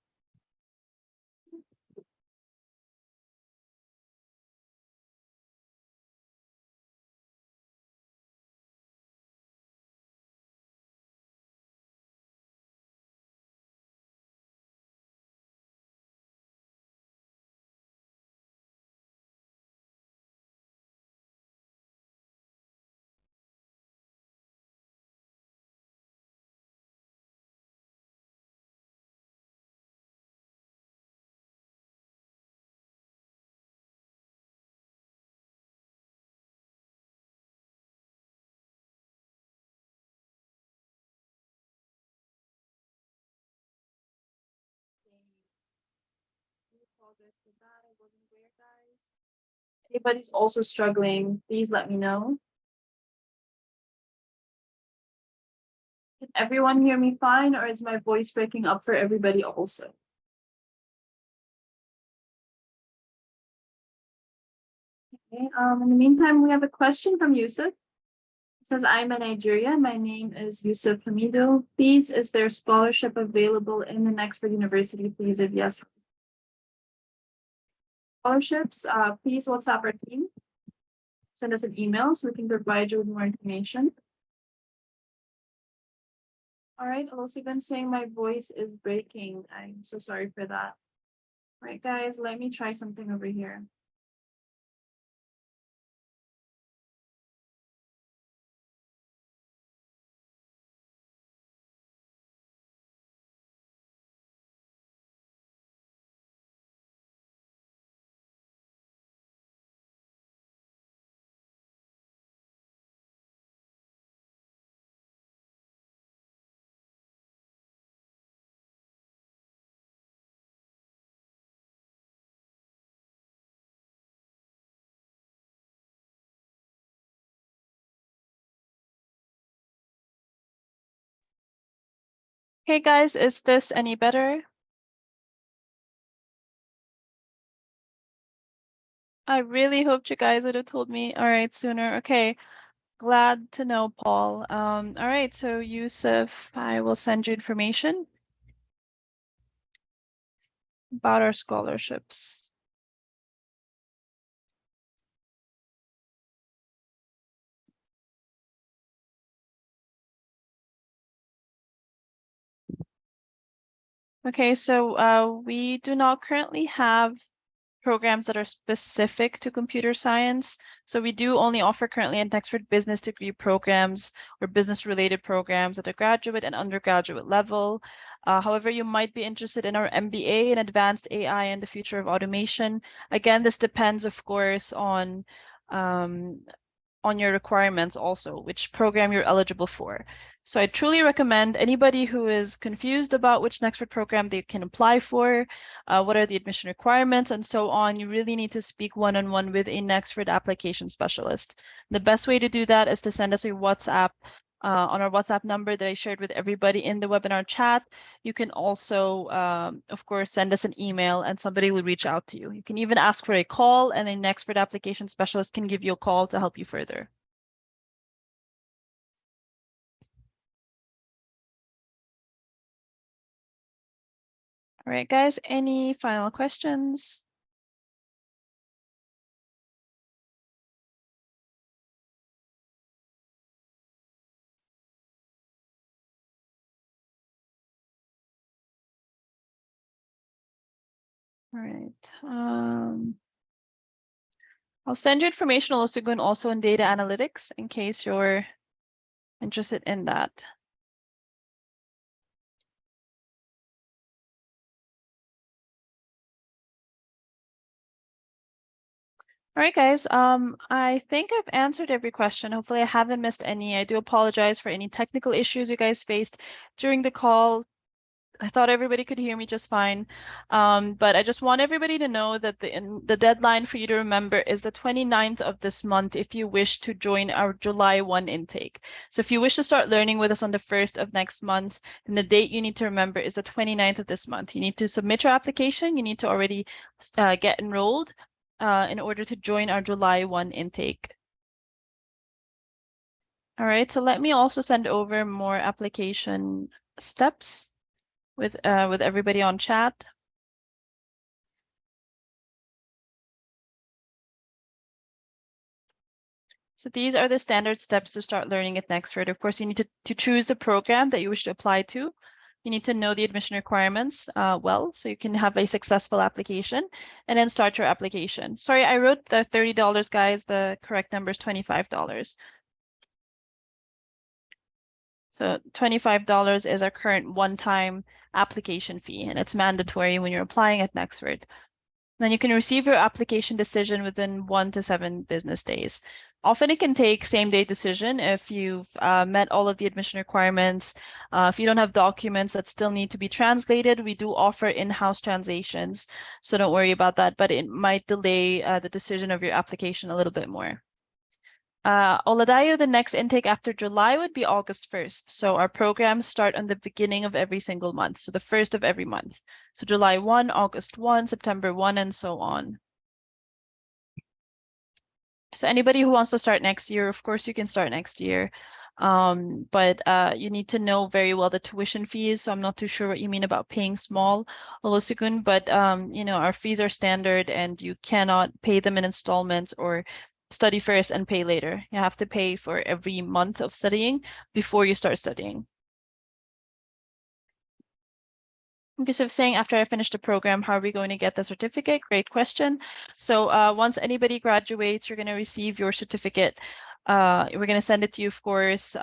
Anybody's also struggling, please let me know. Can everyone hear me fine, or is my voice breaking up for everybody also? Okay, in the meantime, we have a question from Yusuf. It says, I'm in Nigeria. My name is Yusuf Hamido. Please, is there scholarship available in the Nexford University? Please, if yes. Scholarships, please WhatsApp our team. Send us an email so we can provide you with more information. All right, I've also been saying my voice is breaking. I'm so sorry for that. All right, guys, let me try something over here. Hey guys, is this any better? I really hoped you guys would have told me all right sooner. Okay, glad to know, Paul. All right, so Yusuf, I will send you information about our scholarships. Okay, so we do not currently have programs that are specific to computer science. So we do only offer currently at Nexford business degree programs or business-related programs at the graduate and undergraduate level. However, you might be interested in our MBA in Advanced AI and the Future of Automation. Again, this depends, of course, on your requirements also, which program you're eligible for. So I truly recommend anybody who is confused about which Nexford program they can apply for, what are the admission requirements, and so on, you really need to speak one-on-one with a Nexford Application Specialist. The best way to do that is to send us a WhatsApp on our WhatsApp number that I shared with everybody in the webinar chat. You can also, of course, send us an email and somebody will reach out to you. You can even ask for a call and a Nexford Application Specialist can give you a call to help you further. All right, guys, any final questions? All right. I'll send you information also in data analytics in case you're interested in that. All right, guys. I think I've answered every question. Hopefully, I haven't missed any. I do apologize for any technical issues you guys faced during the call. I thought everybody could hear me just fine. But I just want everybody to know that the deadline for you to remember is the 29th of this month if you wish to join our July 1 intake. So if you wish to start learning with us on the 1st of next month, then the date you need to remember is the 29th of this month. You need to submit your application. You need to already get enrolled in order to join our July 1 intake. All right, so let me also send over more application steps with everybody on chat. So these are the standard steps to start learning at Nexford. Of course, you need to choose the program that you wish to apply to. You need to know the admission requirements well, so you can have a successful application and then start your application. Sorry, I wrote the $30, guys. The correct number is $25. So $25 is our current one-time application fee, and it's mandatory when you're applying at Nexford. Then you can receive your application decision within 1 to 7 business days. Often it can take same-day decision if you've met all of the admission requirements. If you don't have documents that still need to be translated, we do offer in-house translations, so don't worry about that, but it might delay the decision of your application a little bit more. Oladayo, the next intake after July would be August 1st. So our programs start on the beginning of every single month, so the 1st of every month. So July 1, August 1, September 1, and so on. So anybody who wants to start next year, of course, you can start next year. But you need to know very well the tuition fees. So I'm not too sure what you mean about paying small, Olosugun, but you know, our fees are standard and you cannot pay them in installments or study first and pay later. You have to pay for every month of studying before you start studying. Because of saying after I finish the program, how are we going to get the certificate? Great question. So once anybody graduates, you're going to receive your certificate. We're going to send it to you, of course,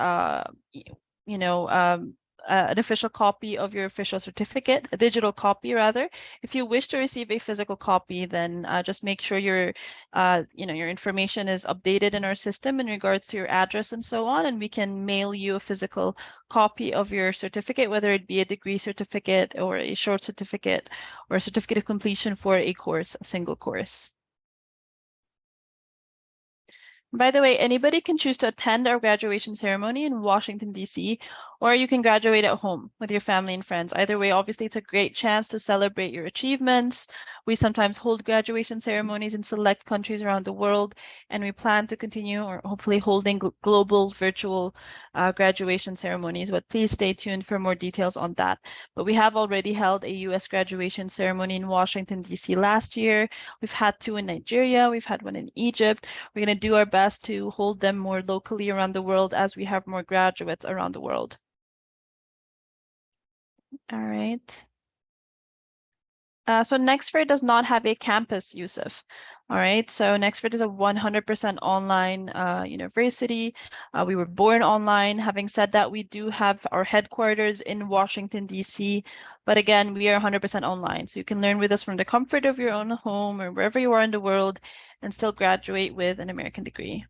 you know, an official copy of your official certificate, a digital copy rather. If you wish to receive a physical copy, then just make sure your, you know, your information is updated in our system in regards to your address and so on, and we can mail you a physical copy of your certificate, whether it be a degree certificate or a short certificate or a certificate of completion for a course, a single course. By the way, anybody can choose to attend our graduation ceremony in Washington, D.C., or you can graduate at home with your family and friends. Either way, obviously, it's a great chance to celebrate your achievements. We sometimes hold graduation ceremonies in select countries around the world, and we plan to continue or hopefully holding global virtual graduation ceremonies, but please stay tuned for more details on that. But we have already held a U.S. graduation ceremony in Washington, D.C. last year. We've had 2 in Nigeria. We've had 1 in Egypt. We're going to do our best to hold them more locally around the world as we have more graduates around the world. All right. So Nexford does not have a campus, Yusuf. All right, so Nexford is a 100% online university. We were born online. Having said that, we do have our headquarters in Washington, D.C., but again, we are 100% online. So you can learn with us from the comfort of your own home or wherever you are in the world and still graduate with an American degree.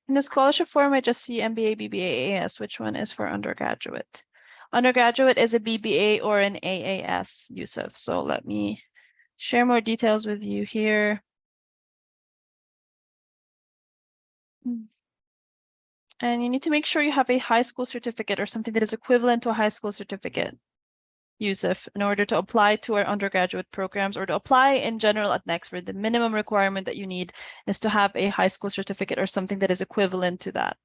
In the scholarship form, I just see MBA, BBA, AS. Which one is for undergraduate? Undergraduate is a BBA or an AAS, Yusuf. So let me share more details with you here. And you need to make sure you have a high school certificate or something that is equivalent to a high school certificate, Yusuf, in order to apply to our undergraduate programs or to apply in general at Nexford. The minimum requirement that you need is to have a high school certificate or something that is equivalent to that.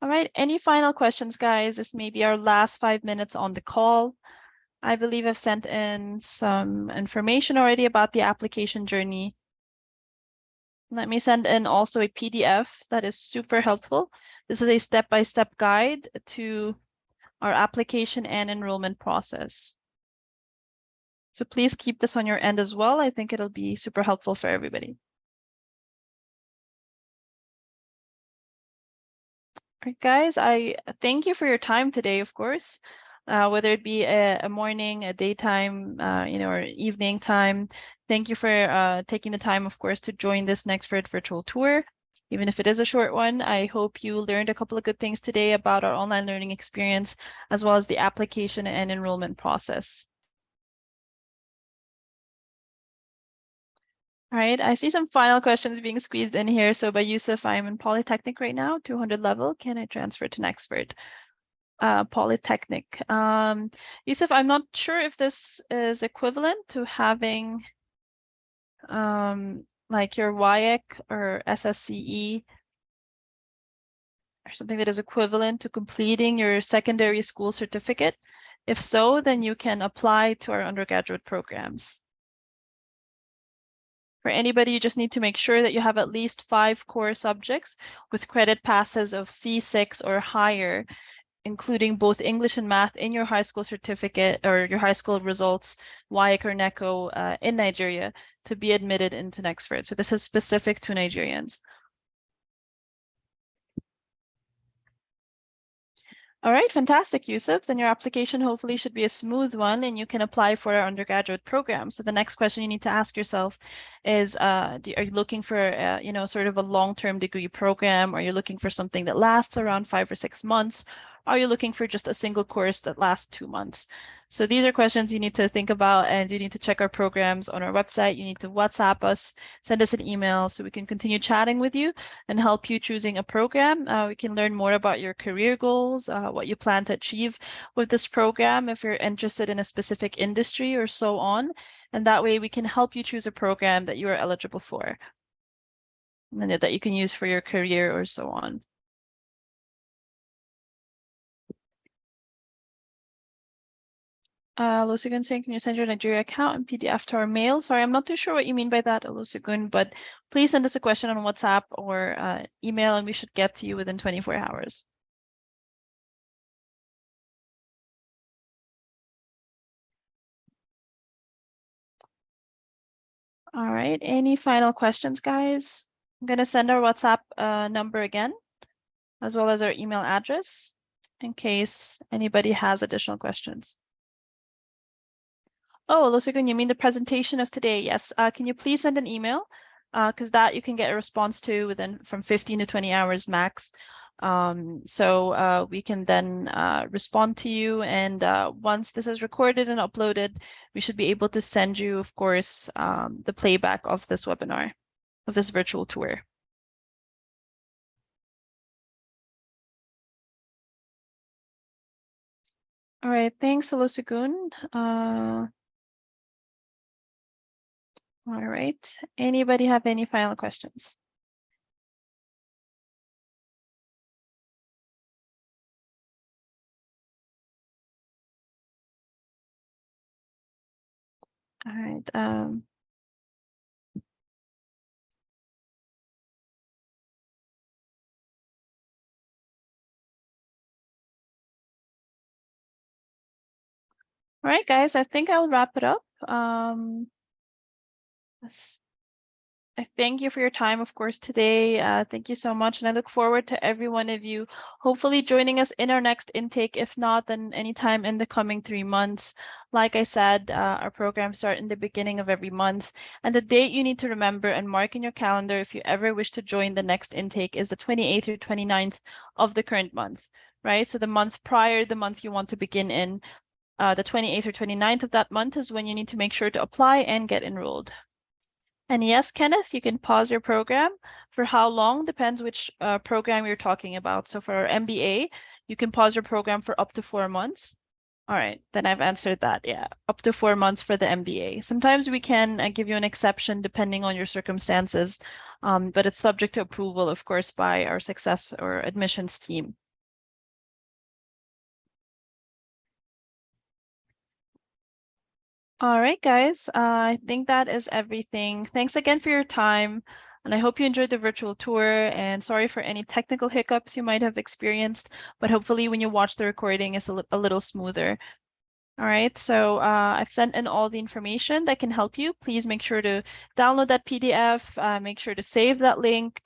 All right, any final questions, guys? This may be our last 5 minutes on the call. I believe I've sent in some information already about the application journey. Let me send in also a PDF that is super helpful. This is a step-by-step guide to our application and enrollment process. So please keep this on your end as well. I think it'll be super helpful for everybody. All right, guys, I thank you for your time today, of course, whether it be a morning, a daytime, or evening time. Thank you for taking the time, of course, to join this Nexford virtual tour. Even if it is a short one, I hope you learned a couple of good things today about our online learning experience, as well as the application and enrollment process. All right, I see some final questions being squeezed in here. So by Yusuf, I'm in Polytechnic right now, 200 level. Can I transfer to Nexford? Polytechnic. Yusuf, I'm not sure if this is equivalent to having like your WIAC or SSCE or something that is equivalent to completing your secondary school certificate. If so, then you can apply to our undergraduate programs. For anybody, you just need to make sure that you have at least 5 core subjects with credit passes of C6 or higher, including both English and math in your high school certificate or your high school results, WIAC or NECO in Nigeria to be admitted into Nexford. So this is specific to Nigerians. All right, fantastic, Yusuf. Then your application hopefully should be a smooth one and you can apply for our undergraduate program. So the next question you need to ask yourself is, are you looking for, sort of a long-term degree program? Or are you looking for something that lasts around 5 or 6 months? Are you looking for just a single course that lasts 2 months? So these are questions you need to think about, and you need to check our programs on our website. You need to WhatsApp us, send us an email so we can continue chatting with you and help you choosing a program. We can learn more about your career goals, what you plan to achieve with this program, if you're interested in a specific industry or so on. And that way we can help you choose a program that you are eligible for and that you can use for your career or so on. Olusegun saying, can you send your Nigeria account and PDF to our mail? Sorry, I'm not too sure what you mean by that, Olusegun, but please send us a question on WhatsApp or email and we should get to you within 24 hours. All right, any final questions, guys? I'm gonna send our WhatsApp number again, as well as our email address in case anybody has additional questions. Oh, Olusegun, you mean the presentation of today? Yes. Can you please send an email? Because that you can get a response to within from 15 to 20 hours max. So we can then respond to you. And once this is recorded and uploaded, we should be able to send you, of course, the playback of this webinar, of this virtual tour. All right, thanks, Olusegun. All right, anybody have any final questions? All right. All right, guys, I think I'll wrap it up. I thank you for your time, of course, today. Thank you so much. And I look forward to every one of you hopefully joining us in our next intake. If not, then anytime in the coming 3 months. Like I said, our programs start in the beginning of every month. And the date you need to remember and mark in your calendar if you ever wish to join the next intake is the 28th or 29th of the current month, right? So the month prior, the month you want to begin in, the 28th or 29th of that month is when you need to make sure to apply and get enrolled. And yes, Kenneth, you can pause your program. For how long depends which program you're talking about. So for our MBA, you can pause your program for up to 4 months. All right, then I've answered that. Yeah, up to 4 months for the MBA. Sometimes we can give you an exception depending on your circumstances, but it's subject to approval, of course, by our success or admissions team. All right, guys, I think that is everything. Thanks again for your time, and I hope you enjoyed the virtual tour, and sorry for any technical hiccups you might have experienced, but hopefully when you watch the recording, it's a little smoother. All right, so I've sent in all the information that can help you. Please make sure to download that PDF, make sure to save that link,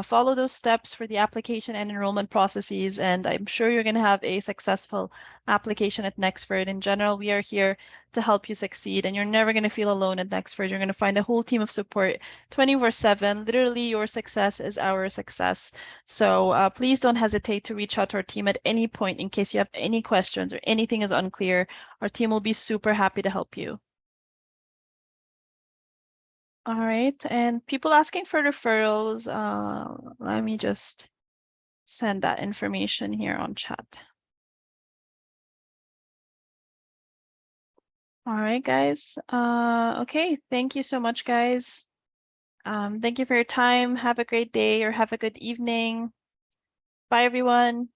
follow those steps for the application and enrollment processes, and I'm sure you're going to have a successful application at Nexford. In general, we are here to help you succeed, and you're never going to feel alone at Nexford. You're going to find a whole team of support 24/7. Literally, your success is our success. So please don't hesitate to reach out to our team at any point in case you have any questions or anything is unclear. Our team will be super happy to help you. All right, and people asking for referrals, let me just send that information here on chat. All right, guys. Okay, thank you so much, guys. Thank you for your time. Have a great day or have a good evening. Bye, everyone.